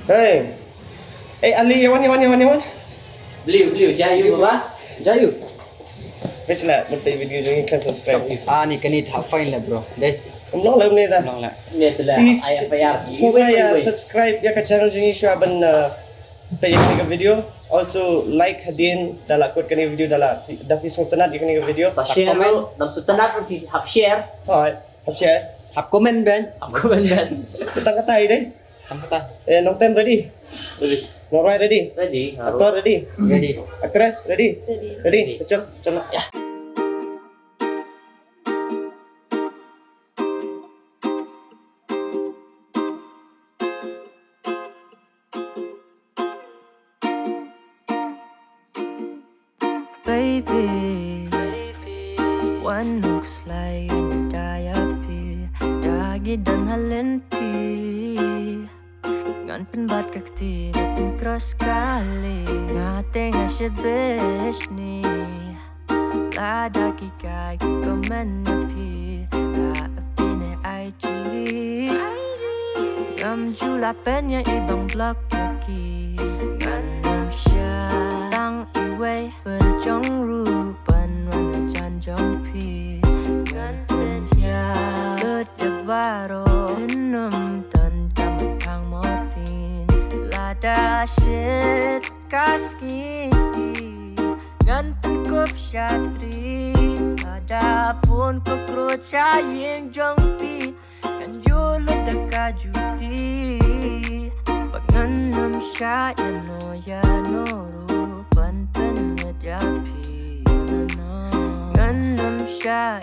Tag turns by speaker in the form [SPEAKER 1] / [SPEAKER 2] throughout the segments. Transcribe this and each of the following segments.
[SPEAKER 1] Hey. Ali, yawan.
[SPEAKER 2] Beliau Jayu apa?
[SPEAKER 3] Jayu.
[SPEAKER 1] Wes lah, bertai video jangan klik subscribe.
[SPEAKER 3] Ni kini tak fine lah bro. Deh.
[SPEAKER 1] Long lah ni dah.
[SPEAKER 3] Long lah.
[SPEAKER 2] Ni telah
[SPEAKER 1] Please,
[SPEAKER 2] IFIR.
[SPEAKER 1] semoga ya subscribe ya ke channel jangan syaban tayang ni video. Also like hadin dalam kod kani video dalam dafi sultanat ya kani video.
[SPEAKER 2] Share dulu, dalam sultanat pun share.
[SPEAKER 1] Hai, share.
[SPEAKER 3] Hap komen ben.
[SPEAKER 2] Aku benar.
[SPEAKER 1] Kita katai deh.
[SPEAKER 3] Sampai tak?
[SPEAKER 1] Nong time ready? Norai ready?
[SPEAKER 2] Ready.
[SPEAKER 1] Aktor ready?
[SPEAKER 3] Ready.
[SPEAKER 1] Actress ready? Ready? Cel. Ya.
[SPEAKER 4] Baby, one looks like you die up here. Dagi dan halenti. Ngan penbat kakti, betul terus kali. Ngate ngasih besni. Lada kikai komen napi. Afine IG. Ngam jula penya ibang blog yaki. Ngan nam siya tang iwe berjong rupan wana jan jong pi. Ngan penja lut ya baro enum tan kaman kang motin. Lada shit kaski. Ngan kup syatri. Ada pun kukrocha yang jong pi. Kan julut deka juti. Pagnanam siya ya no rupan penyet ya pi. Nganam siya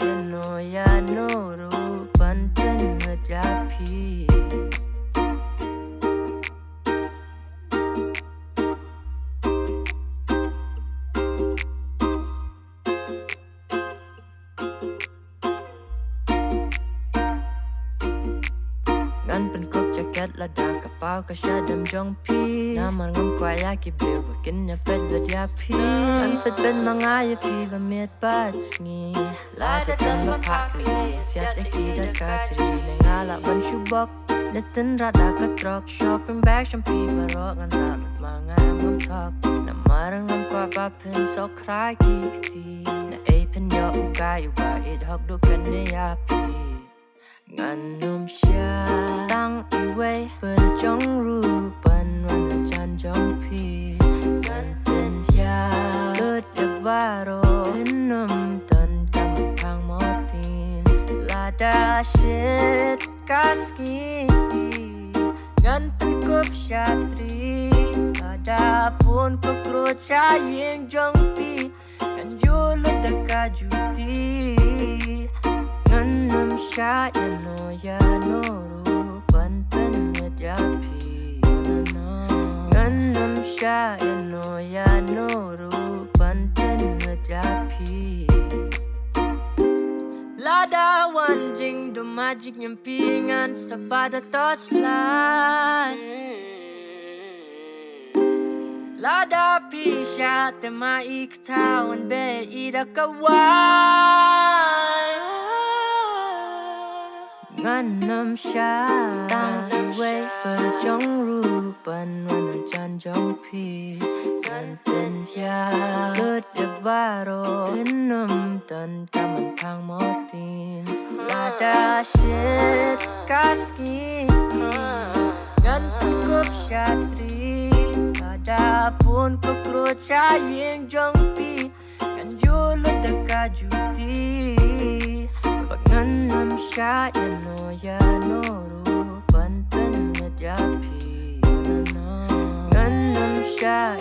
[SPEAKER 4] ya no rupan penyet ya pi. Ngan penkop jaket lada kapau kasya dam jong pi. Naman ngam kwaya ki bleu bakin ya pet gad ya pi. Ngan pet ben mangaya pi vamiet bat sngi. Lada tan mapakli siat eki dat kacri. Nengala ban shubok Natin rada ka trok. Shopping bag siyang pi barok. Ngan damat mga ngam tok. Namarang ngam kwa bapin so kray kikti. Na apin yo ugay idhok dukan niya pi. Nganum siya tang iwe berjong rupan wana jan jong pi. Ngan penja lut ya baro enum tan kaman kang motin. Lada shit kaski. Ngan kup syatri. Lada pun kukrocha yang jong pi. Kan julut deka juti. Nganam siya ya no rupan penyet ya pi. Nganam siya ya no rupan penyet ya pi. Lada wanjing do magic nyampingan sa pada toslan. Lada pisya tema iktawan be ida kawan. Nganam siya tang iwe berjong rupan wana jan jong pi. Ngan penja lut ya baro enum tan kaman kang motin. Lada shit kaski. Ngan kup syatri. Lada pun kukrocha yang jong pi. Kan julut deka juti. Pagnanam siya ya no rupan penyet ya pi. Nganam siya